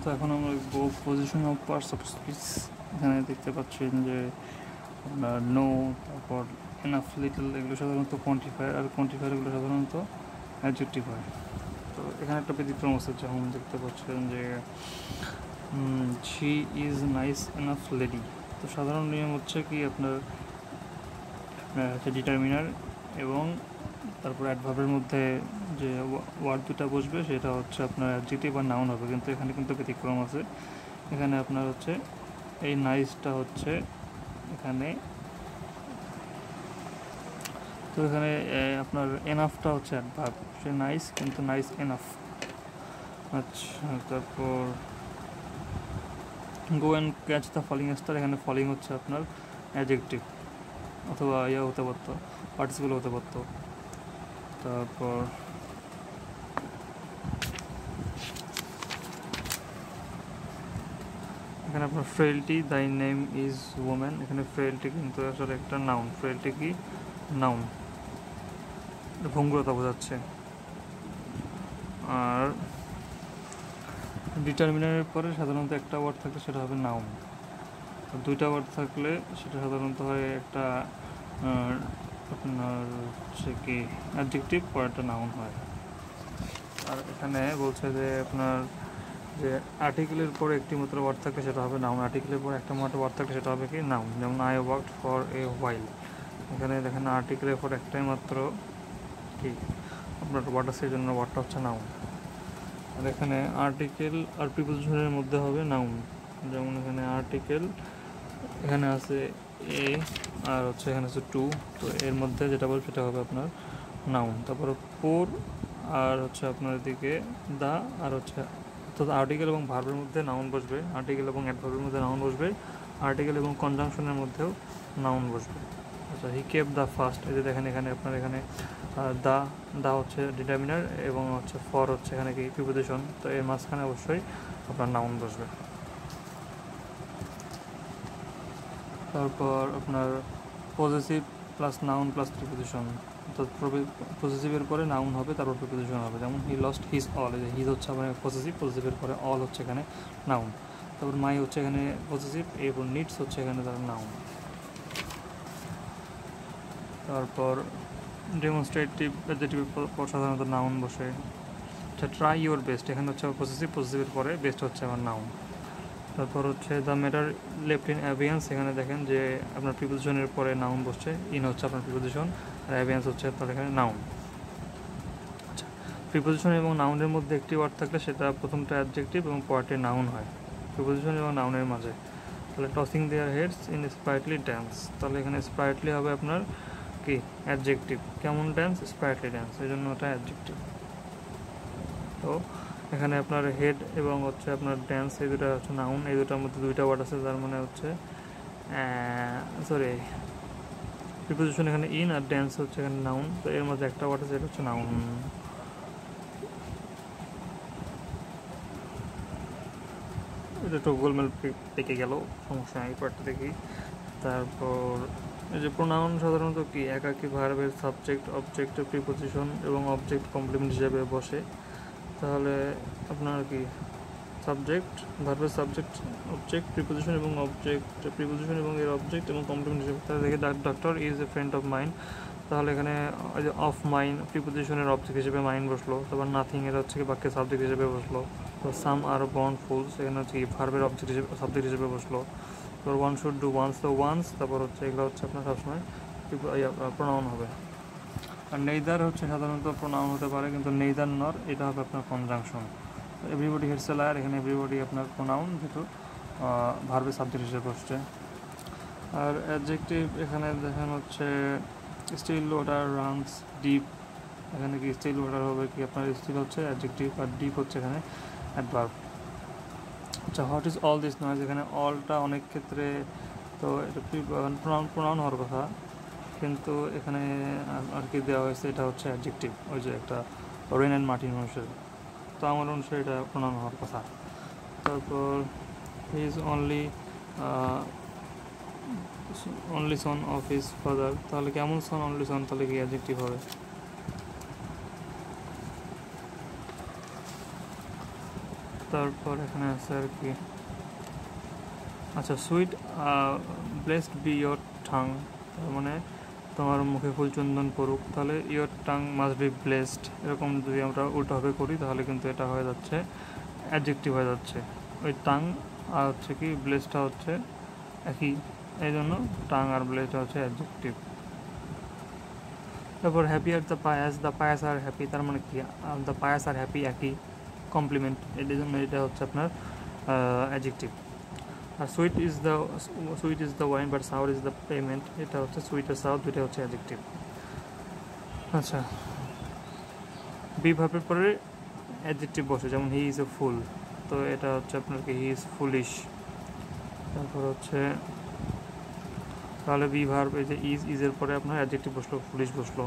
তো এখন আমরা position of parts of speech. এখানে দেখতে পাচ্ছেন যে নো, তারপর এনাফ, লিটল, এগুলো সাধারণত কোয়ান্টিফায়ার, আর কোয়ান্টিফায়ারগুলো সাধারণত অ্যাডজেক্টিভ হয়। তো এখানে একটা ব্যতিক্রম আছে, যেমন দেখতে পাচ্ছেন যে she is nice enough lady. তো সাধারণ নিয়ম হচ্ছে কি আপনার ডিটারমিনার এবং তারপর অ্যাডভার্বের মধ্যে যে ওয়ার্ড দুটা বসবে সেটা হচ্ছে আপনার অ্যাডজেক্টিভ বা নাউন হবে, কিন্তু এখানে কিন্তু ব্যতিক্রম আছে। এখানে আপনার হচ্ছে এই নাইসটা হচ্ছে এখানে, তো এখানে আপনার এনাফটা হচ্ছে অ্যাডভার্ব, সে নাইস কিন্তু নাইস এনাফ। আচ্ছা, তারপর go and catch the falling star, এখানে ফলিং হচ্ছে আপনার অ্যাডজেক্টিভ অথবা ইয়া হতে পারতো, পার্টিসিপল হতে পারতো। তারপর এখানে আপনার ফ্রেলটি, দাই নেম ইজ ওমেন, এখানে ফ্রেলটি কিন্তু আসলে একটা নাউন। ফ্রেলটি কি নাউন, ভঙ্গুরতা বোঝাচ্ছে। আর ডিটারমিনারের পরে সাধারণত একটা ওয়ার্ড থাকলে সেটা হবে নাউন, আর দুইটা ওয়ার্ড থাকলে সেটা সাধারণত হয় একটা আপনার হচ্ছে কি অ্যাডজেক্টিভ, পরে একটা নাউন হয়। আর এখানে বলছে যে আপনার যে আর্টিকেলের পরে একটি মাত্র ওয়ার্ড থাকলে সেটা হবে নাউন, আর্টিকেলের পরে একটা মাত্র ওয়ার্ড থাকলে সেটা হবে কি নাউন। যেমন I worked for a while, এখানে দেখেন আর্টিকেলের পর একটাই মাত্র কি আপনার ওয়ার্ড আছে, এই জন্য ওয়ার্ডটা হচ্ছে নাউন। আর এখানে আর্টিকেল আর প্রিপোজিশনের মধ্যে হবে নাউন, যেমন এখানে আর্টিকেল এখানে আছে এ আর হচ্ছে এখানে আছে টু, তো এর মধ্যে যেটা বলবে সেটা হবে আপনার নাউন। তারপরে পোর আর হচ্ছে আপনার এদিকে দা, আর হচ্ছে অর্থাৎ আর্টিকেল এবং ভার্বের মধ্যে নাউন বসবে, আর্টিকেল এবং অ্যাডভার্বের মধ্যে নাউন বসবে, আর্টিকেল এবং কনজাংশনের মধ্যেও নাউন বসবে। আচ্ছা, হি কেপ দ্য ফার্স্ট, এই যে দেখেন এখানে আপনার এখানে দা হচ্ছে ডিটারমিনার এবং হচ্ছে ফর হচ্ছে এখানে কি প্রিপোজিশন, তো এর মাঝখানে অবশ্যই আপনার নাউন বসবে। তারপর আপনার positive plus noun plus preposition, অর্থাৎ পজিটিভের পরে নাউন হবে, তারপর প্রিপোজিশন হবে। যেমন হি লস্ট হিজ অল, এই যে হিজ হচ্ছে আপনার পজিটিভ, পজিটিভের পরে অল হচ্ছে এখানে নাউন। তারপর মাই হচ্ছে এখানে পজিটিভ, এরপর নিডস হচ্ছে এখানে তার নাউন। তারপর ডেমনস্ট্রেটিভ অ্যাডজেক্টিভের পর সাধারণত নাউন বসে। আচ্ছা, ট্রাই ইউর বেস্ট, এখানে হচ্ছে পজিটিভ, পজিটিভের পরে বেস্ট হচ্ছে আমার নাউন। তারপর হচ্ছে দ্য ম্যাটার লেফট ইন অ্যাভিয়ান্স, এখানে দেখেন যে আপনার প্রিপোজিশনের পরে নাউন বসছে, ইন হচ্ছে আপনার প্রিপোজিশন আর অ্যাভিয়ান্স হচ্ছে আপনার এখানে নাউন। আচ্ছা, প্রিপোজিশন এবং নাউনের মধ্যে একটি ওয়ার্ড থাকলে সেটা প্রথমটা অ্যাডজেক্টিভ এবং পরেরটি নাউন হয় প্রিপোজিশন এবং নাউনের মাঝে। তাহলে tossing their heads in sprightly dance, তাহলে এখানে স্প্রাইটলি হবে আপনার কি অ্যাডজেক্টিভ, কেমন ড্যান্স, স্প্রাইটলি ড্যান্স, এই জন্য ওটা অ্যাডজেক্টিভ। তো এখানে আপনার হেড এবং হচ্ছে আপনার ড্যান্স, এই দুটো হচ্ছে নাউন, এই দুটার মধ্যে দুইটা ওয়ার্ড আছে, তার মানে হচ্ছে সরি প্রিপোজিশন এখানে ইন আর ড্যান্স হচ্ছে এখানে নাউন, তো এর মধ্যে একটা ওয়ার্ড আছে, এটা হচ্ছে নাউন। এটা একটু গোলমেল পেকে গেল, সমস্যা নাই, পার্টটা দেখি। তারপর এই যে প্রোনাউন সাধারণত কি একাকী ভার্বের সাবজেক্ট, অবজেক্ট, প্রিপোজিশন এবং অবজেক্ট কমপ্লিমেন্ট হিসেবে বসে। তাহলে আপনার কি সাবজেক্ট, ভার্বের সাবজেক্ট, অবজেক্ট, প্রিপোজিশন এবং অবজেক্ট, প্রিপোজিশন এবং এর অবজেক্ট এবং কমপ্লিমেন্ট হিসেবে। তাহলে দেখি doctor is a friend of mind, তাহলে এখানে অফ মাইন্ড প্রিপোজিশনের অবজেক্ট হিসেবে মাইন্ড বসলো, তারপর নাথিং এর হচ্ছে কি বাক্যের সাবজেক্ট হিসেবে বসলো। তো সাম আর বর্ন ফুলস এখানে হচ্ছে কি ভার্বের অবজেক্ট হিসেবে সাবজেক্ট হিসেবে বসলো। তারপর ওয়ান শুড ডু ওয়ান্স, তো ওয়ান্স তারপর হচ্ছে এগুলো হচ্ছে আপনার সবসময় প্রোনাউন হবে। আর নেইদার হচ্ছে সাধারণত প্রোনাউন হতে পারে, কিন্তু নেইদার নর এটা হবে আপনার conjunction. Everybody hates a liar, এখানে এভরিবডি আপনার প্রোনাউন, যেহেতু ভার্বের সাবজেক্ট হিসেবে বসছে। আর অ্যাডজেক্টিভ এখানে দেখেন হচ্ছে স্টিল ওয়াটার রানস ডিপ, এখানে কি স্টিল ওয়াটার হবে কি আপনার স্টিল হচ্ছে অ্যাডজেক্টিভ আর ডিপ হচ্ছে এখানে অ্যাডভার্ব। আচ্ছা, what is all this noise, এখানে অলটা অনেক ক্ষেত্রে তো এটা প্রোনাউন হওয়ার কথা, কিন্তু এখানে আর কি দেওয়া হয়েছে এটা হচ্ছে অ্যাডজেক্টিভ, ওই যে একটা রেন অ্যান্ড মার্টিন অনুসারে, তো আমার অনুসারে এটা প্রোনাউন হওয়ার কথা। তারপর he is only son of his father, তাহলে কেমন সন, অনলি সন, তাহলে কি অ্যাডজেক্টিভ হবে। তারপর এখানে আছে আর কি, আচ্ছা সুইট ব্লেসড বি ইয়োর ঠাং, তার মানে তোমার মুখে ফুলচন্দন পড়ুক, তাহলে your tongue must be blessed, এরকম যদি আমরা উল্টোভাবে করি তাহলে কিন্তু এটা হয়ে যাচ্ছে অ্যাডজেক্টিভ হয়ে যাচ্ছে। ওই টাং আর হচ্ছে কি ব্লেসটা হচ্ছে একই, এই জন্য টাং আর ব্লেসটা হচ্ছে অ্যাডজেক্টিভ। তারপর happy are the pious are happy, তার মানে কি দ্য পায়াস আর হ্যাপি একই, কমপ্লিমেন্ট, এর জন্য এটা হচ্ছে আপনার অ্যাডজেক্টিভ। আর sweet is the wine but sour is the payment, এটা হচ্ছে সুইট আর সাউর দুইটা হচ্ছে অ্যাডজেক্টিভ। আচ্ছা, বি ভার্বের পরে অ্যাডজেক্টিভ বসে, যেমন হি ইজ এ ফুল, তো এটা হচ্ছে আপনার কি হি ইজ ফুলিশ। তারপর হচ্ছে তাহলে বি ভার্ব এই যে ইজের পরে আপনার অ্যাডজেক্টিভ বসলো, ফুলিশ বসলো।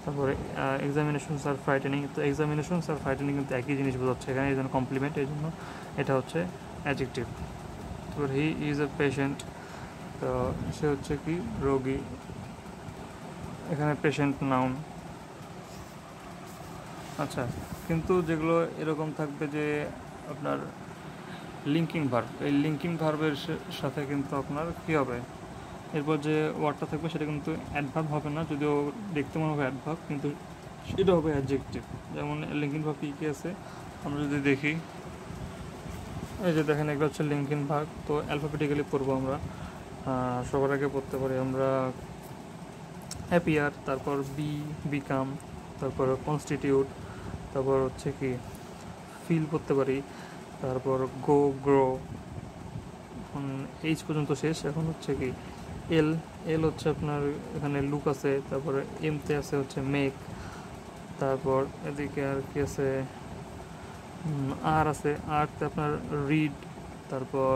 তারপরে এক্সামিনেশনস আর ফ্রাইটেনিং, তো এক্সামিনেশনস আর ফ্রাইটেনিং কিন্তু একই জিনিস বোঝাচ্ছে এখানে, এই জন্য কমপ্লিমেন্ট, এই জন্য এটা হচ্ছে অ্যাডজেক্টিভ। তারপর হি ইজ এ পেশেন্ট, তো সে হচ্ছে কি রোগী, এখানে পেশেন্ট নাউন। আচ্ছা, কিন্তু যেগুলো এরকম থাকবে যে আপনার লিঙ্কিং ভার্ব, এই লিঙ্কিং ভার্বের সাথে কিন্তু আপনার কী হবে, এরপর যে ওয়ার্ডটা থাকবে সেটা কিন্তু অ্যাডভার্ব হবে না, যদিও দেখতে মনে হবে অ্যাডভার্ব, কিন্তু সেটা হবে অ্যাডজেক্টিভ। যেমন লিঙ্কিং ভার্ব কী কী আছে আমরা যদি দেখি, এই যে দেখেন এগুলো হচ্ছে লিঙ্কিং ভার্ব, তো অ্যালফাবেটিক্যালি পড়বো আমরা। সবার আগে পড়তে পারি আমরা হ্যাপিয়ার, তারপর বিকাম, তারপর কনস্টিটিউট, তারপর হচ্ছে কি ফিল করতে পারি, তারপর গ্রো, এইচ পর্যন্ত শেষ। এখন হচ্ছে কি এল হচ্ছে আপনার এখানে লুক আছে, তারপরে এমতে আছে হচ্ছে মেক, তারপর এদিকে আর কি আছে আর আছে, আরতে আপনার রিড, তারপর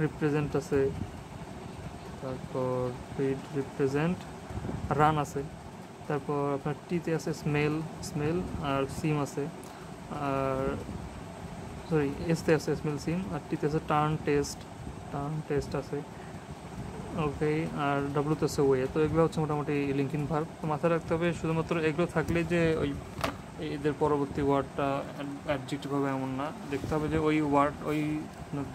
রিপ্রেজেন্ট আছে, তারপর রিড রিপ্রেজেন্ট, রান আছে, তারপর আপনার টিতে আছে স্মেল আর সিম আছে, আর সরি এসতে আছে স্মেল সিম, আর টিতে আছে টার্ন টেস্ট আছে, ওকে, আর ডাব্লুতে আছে ওয়ে। তো এগুলো হচ্ছে মোটামুটি লিঙ্কিং ভার্ব। তো মাথায় রাখতে হবে শুধুমাত্র এগুলো থাকলে যে ওই এদের পরবর্তী ওয়ার্ডটা অ্যাডজেক্টিভ হবে এমন না, দেখতে হবে যে ওই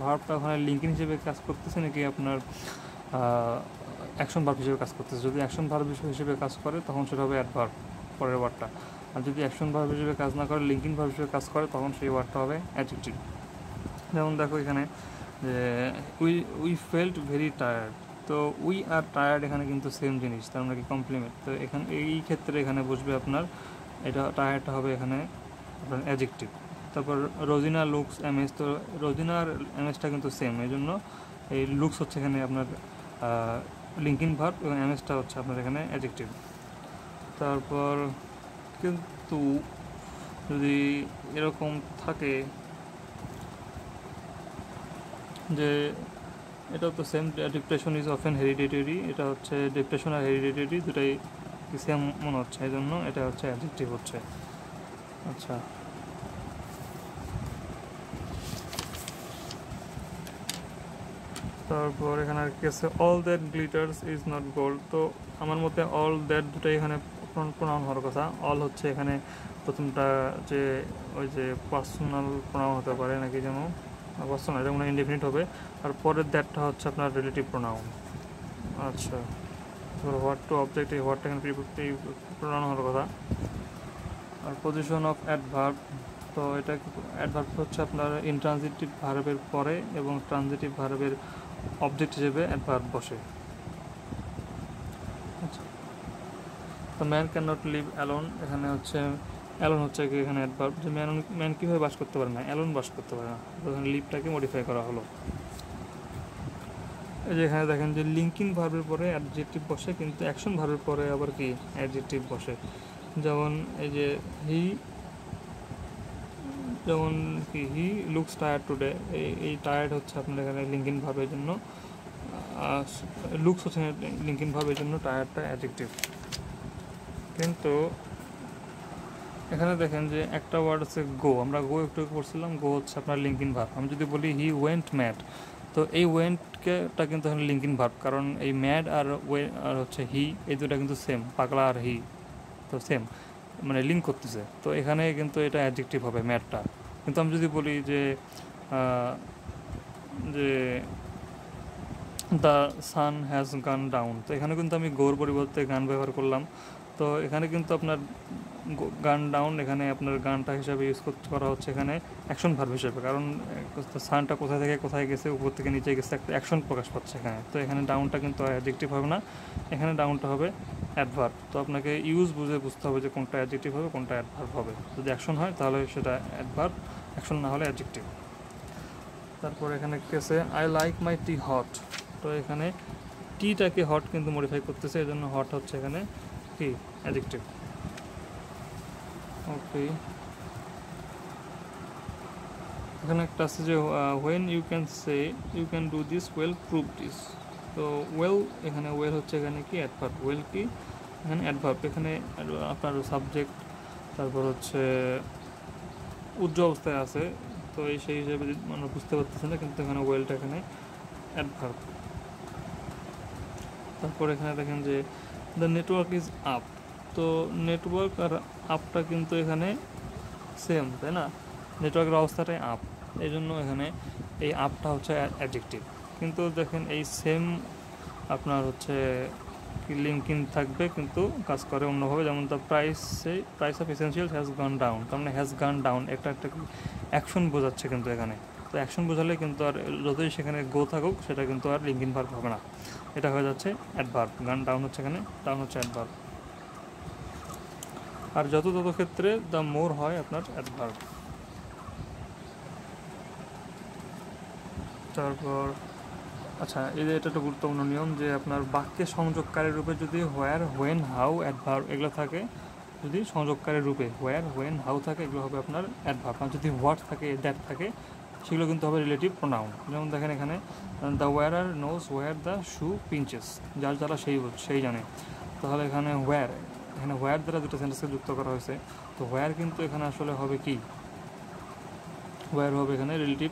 ভার্বটা ওখানে লিঙ্কিং হিসেবে কাজ করতেছে নাকি আপনার অ্যাকশন ভার্ব হিসেবে কাজ করতেছে। যদি অ্যাকশন ভার্ব হিসেবে কাজ করে তখন সেটা হবে অ্যাডভার্ব পরের ওয়ার্ডটা, আর যদি অ্যাকশন ভার্ব হিসেবে কাজ না করে লিঙ্কিং ভার্ব হিসেবে কাজ করে তখন সেই ওয়ার্ডটা হবে অ্যাডজেক্টিভ। যেমন দেখো এখানে যে উই ফেল্ট ভেরি টায়ার্ড, তো উই আর টায়ার্ড এখানে কিন্তু সেম জিনিস, তার মানে কি কমপ্লিমেন্ট। তো এখানে এই ক্ষেত্রে এখানে বসবে আপনার এটা টায়ার্ডটা হবে এখানে আপনার অ্যাডজেক্টিভ। তারপর রোজিনা লুকস অ্যামেজ, তো রোজিনা আর অ্যামেজটা কিন্তু সেম, এই জন্য এই লুকস হচ্ছে এখানে আপনার লিঙ্কিং ভার্ব এবং অ্যামেজটা হচ্ছে আপনার এখানে অ্যাডজেক্টিভ। তারপর কিন্তু যদি এরকম থাকে যে এটাও তো same, depression is often hereditary, এটা হচ্ছে ডিপ্রেশন আর হেরিডিটারি দুটাই সেম মনে হচ্ছে, এই জন্য এটা হচ্ছে অ্যাডজেক্টিভ হচ্ছে। আচ্ছা, তারপর এখানে আর কি আছে all that glitters is not gold, তো আমার মতে অল দ্যাট দুটাই এখানে প্রোনাউন হওয়ার কথা। অল হচ্ছে এখানে প্রথমটা যে ওই যে পার্সোনাল প্রোনাউন হতে পারে নাকি, যেন পার্সোনাল যেমন ইনডেফিনিট হবে, আর পরের দ্যাটটা হচ্ছে আপনার রিলেটিভ প্রোনাউন। আচ্ছা, হোয়াট টু অবজেক্ট, এই হোয়াটটা এখানে প্রোনাউন হওয়ার কথা। আর পজিশন অফ অ্যাডভার্ব, তো এটা অ্যাডভার্ব হচ্ছে আপনার ইনট্রানজিটিভ ভার্বের পরে এবং ট্রানজিটিভ ভার্বের অবজেক্ট হিসেবে অ্যাডভার্ব বসে। আচ্ছা, তো man can not live alone, এখানে হচ্ছে অ্যালোন হচ্ছে কি এখানে অ্যাডভার্ব, যে ম্যান কীভাবে বাস করতে পারে না, অ্যালোন বাস করতে পারে না, তো এখানে লিভটাকে মডিফাই করা হলো। এই যে এখানে দেখেন যে লিঙ্কিং ভার্বের পরে অ্যাডজেক্টিভ বসে, কিন্তু অ্যাকশন ভার্বের পরে আবার কি অ্যাডজেক্টিভ বসে। যেমন এই যে যেমন কি হি লুকস টায়ার্ড টুডে, এই টায়ার্ড হচ্ছে আপনার এখানে লিঙ্কিং ভার্বের জন্য, লুকস হচ্ছে লিঙ্কিং ভার্বের জন্য, টায়ার্ডটা অ্যাডজেক্টিভ। কিন্তু এখানে দেখেন যে একটা ওয়ার্ড আছে গো, আমরা গো একটু পড়ছিলাম, গো হচ্ছে আপনার লিঙ্কিং ভার্ব। আমি যদি বলি হি ওয়েন্ট ম্যাড, তো এই ওয়েন্টটা কিন্তু এখানে লিঙ্কিং ভার্ব, কারণ এই ম্যাড আর আর হচ্ছে হি এই দুটা কিন্তু সেম, পাগলা আর হি তো সেম, মানে লিঙ্ক করতেছে, তো এখানে কিন্তু এটা অ্যাডজেক্টিভ হবে ম্যাডটা। কিন্তু আমি যদি বলি যে যে the sun has gone down, তো এখানে কিন্তু আমি গোর পরিবর্তে গান ব্যবহার করলাম। তো এখানে কিন্তু আপনার গান ডাউন এখানে আপনার গানটা হিসাবে ইউজ করা হচ্ছে এখানে অ্যাকশন ভার্ব হিসেবে, কারণ সানটা কোথায় থেকে কোথায় গেছে, উপর থেকে নিচে গেছে, একটা অ্যাকশন প্রকাশ পাচ্ছে এখানে। তো এখানে ডাউনটা কিন্তু অ্যাডজেক্টিভ হবে না, এখানে ডাউনটা হবে অ্যাডভার্ব। তো আপনাকে ইউজ বুঝতে হবে যে কোনটা অ্যাডজেক্টিভ হবে কোনটা অ্যাডভার্ব হবে। যদি অ্যাকশন হয় তাহলে সেটা অ্যাডভার্ব, অ্যাকশন না হলে অ্যাডজেক্টিভ। তারপর এখানে কেসে I like my T hot, তো এখানে টিটাকে হট কিন্তু মডিফাই করতেছে, এই জন্য হট হচ্ছে এখানে কি অ্যাডজেক্টিভ। ওকে, এখানে একটা আছে যে when you can say you can do this well prove this. তো ওয়েল এখানে ওয়েল হচ্ছে এখানে কি অ্যাডভার্ব, ওয়েল কি এখানে অ্যাডভার্ব। এখানে আপনার সাবজেক্ট, তারপর হচ্ছে উজ্জ্ব অবস্থায় আছে, তো এই সেই হিসেবে মানে বুঝতে পারতেছে না, কিন্তু এখানে ওয়েলটা এখানে অ্যাডভার্ব। তারপর এখানে দেখেন যে দ্য নেটওয়ার্ক ইজ আপ, তো নেটওয়ার্ক আর আপটা কিন্তু এখানে সেম, তাই না? নেটওয়ার্কের অবস্থাটাই আপ, এই জন্য এখানে এই আপটা হচ্ছে অ্যাডজেক্টিভ। কিন্তু দেখেন এই সেম আপনার হচ্ছে লিঙ্কিং থাকবে কিন্তু কাজ করে অন্যভাবে, যেমন the price of essential has gone down, তার মানে হ্যাজ গান ডাউন একটা অ্যাকশন বোঝাচ্ছে কিন্তু এখানে। তো অ্যাকশন বোঝালে কিন্তু আর যতই সেখানে গো থাকুক সেটা কিন্তু আর লিঙ্কিং ভার্ব হবে না, এটা হয়ে যাচ্ছে অ্যাডভার্ব। গান ডাউন হচ্ছে এখানে, ডাউন হচ্ছে অ্যাডভার্ব। আর যত ক্ষেত্রে দ্য মোর হয় আপনার অ্যাডভার্ব। তারপর আচ্ছা, এটা একটা গুরুত্বপূর্ণ নিয়ম যে আপনার বাক্যের সংযোগকারী রূপে যদি হোয়ার, হোয়েন, হাউ, অ্যাডভার্ব এগুলো থাকে, যদি সংযোগকারী রূপে হোয়ার, হোয়েন, হাউ থাকে এগুলো হবে আপনার অ্যাডভার্ব। আর যদি হোয়াট থাকে, দ্যাট থাকে, সেগুলো কিন্তু হবে রিলেটিভ প্রোনাউন। যেমন দেখেন এখানে the wearer knows where the shoe pinches, যার যারা সেই জানে। তাহলে এখানে হোয়ার দ্বারা দুটো সেন্টেন্সকে যুক্ত করা হয়েছে। তো হোয়ার কিন্তু এখানে আসলে হবে কি, হোয়ার হবে এখানে রিলেটিভ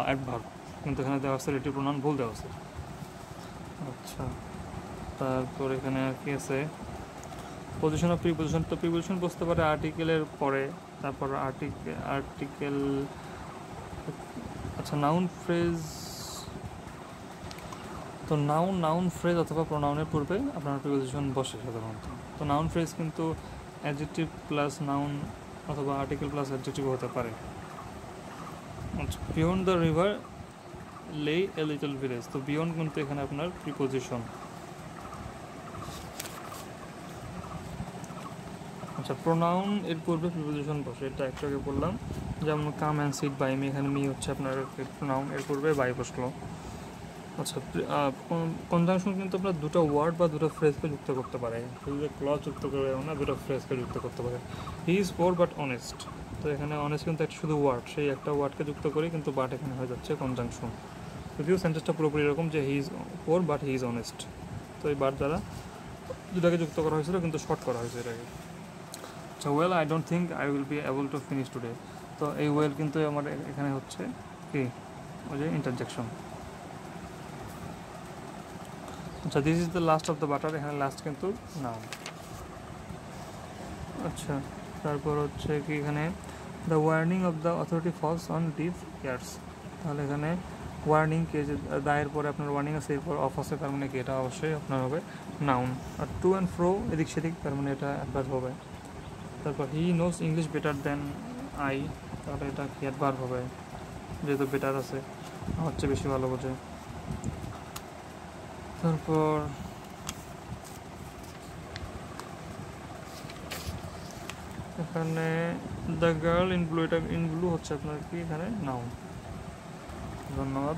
অ্যাডভার্ব, কিন্তু এখানে দেওয়া আছে রিলেটিভ প্রোনাউন, ভুল দেওয়া আছে। আচ্ছা, তারপর এখানে আর কি আছে পজিশন অফ প্রিপোজিশন। তো প্রিপোজিশন বুঝতে পারে আর্টিকেলের পরে, তারপর আর্টিকেল। আচ্ছা, নাউন ফ্রেজ, তো নাউন ফ্রেজ অথবা প্রোনাউনের পূর্বে আপনার প্রিপোজিশন বসে সাধারণত। তো নাউন ফ্রেজ কিন্তু অ্যাডজেক্টিভ প্লাস নাউন অথবা আর্টিকেল প্লাস অ্যাডজেক্টিভ হতে পারে। আচ্ছা, বিয়ন্ড দ্য রিভার লে এ লিটল ভিলেজ, তো বিয়ন্ড কিন্তু এখানে আপনার প্রিপোজিশন। আচ্ছা, প্রোনাউন এর পূর্বে প্রিপোজিশন বসে, এটা একটু আগে বললাম। যেমন কাম অ্যান্ড সিট বাই মি, এখানে মি হচ্ছে আপনার প্রোনাউন, এর পূর্বে বাই বসলো। আচ্ছা, কনজাংশন কিন্তু আপনার দুটো ওয়ার্ড বা দুটো ফ্রেজকে যুক্ত করতে পারে, শুধু ক্লজ যুক্ত করে না, দুটো ফ্রেজকে যুক্ত করতে পারে। He is poor but honest, তো এখানে অনেস্ট কিন্তু একটা শুধু ওয়ার্ড, সেই একটা ওয়ার্ডকে যুক্ত করি কিন্তু বাট এখানে হয়ে যাচ্ছে কনজাংশন। যদিও সেন্টেন্সটা পুরোপুরি এরকম যে he is poor but he is honest, তো এই বাট দ্বারা দুটাকে যুক্ত করা হয়েছিল কিন্তু শর্ট করা হয়েছে এটাকে। আচ্ছা, well I don't think I will be able to finish today, তো এই ওয়েল কিন্তু আমার এখানে হচ্ছে কি ওই যে ইন্টারজেকশন। আচ্ছা, this is the last of the butter, এখানে লাস্ট কিন্তু নাউন। আচ্ছা, তারপর হচ্ছে কি এখানে the warning of the authority falls on deaf ears, তাহলে এখানে ওয়ার্নিং কে যে দায়ের পরে আপনার ওয়ার্নিং আছে, এরপর অফ আছে, তার মানে কি এটা অবশ্যই আপনার হবে নাউন। আর টু অ্যান্ড ফ্রো এদিক সেদিক, তার মানে এটা অ্যাডভার্ব হবে। তারপর he knows English better than I, তাহলে এটা কি অ্যাডভার্ব হবে, যেহেতু বেটার আছে, আমার চেয়ে বেশি ভালো বোঝে। তারপর এখানে দ্য গার্ল ইন ব্লু, এটা ইন ব্লু হচ্ছে আপনার কি এখানে নাউন। ধন্যবাদ।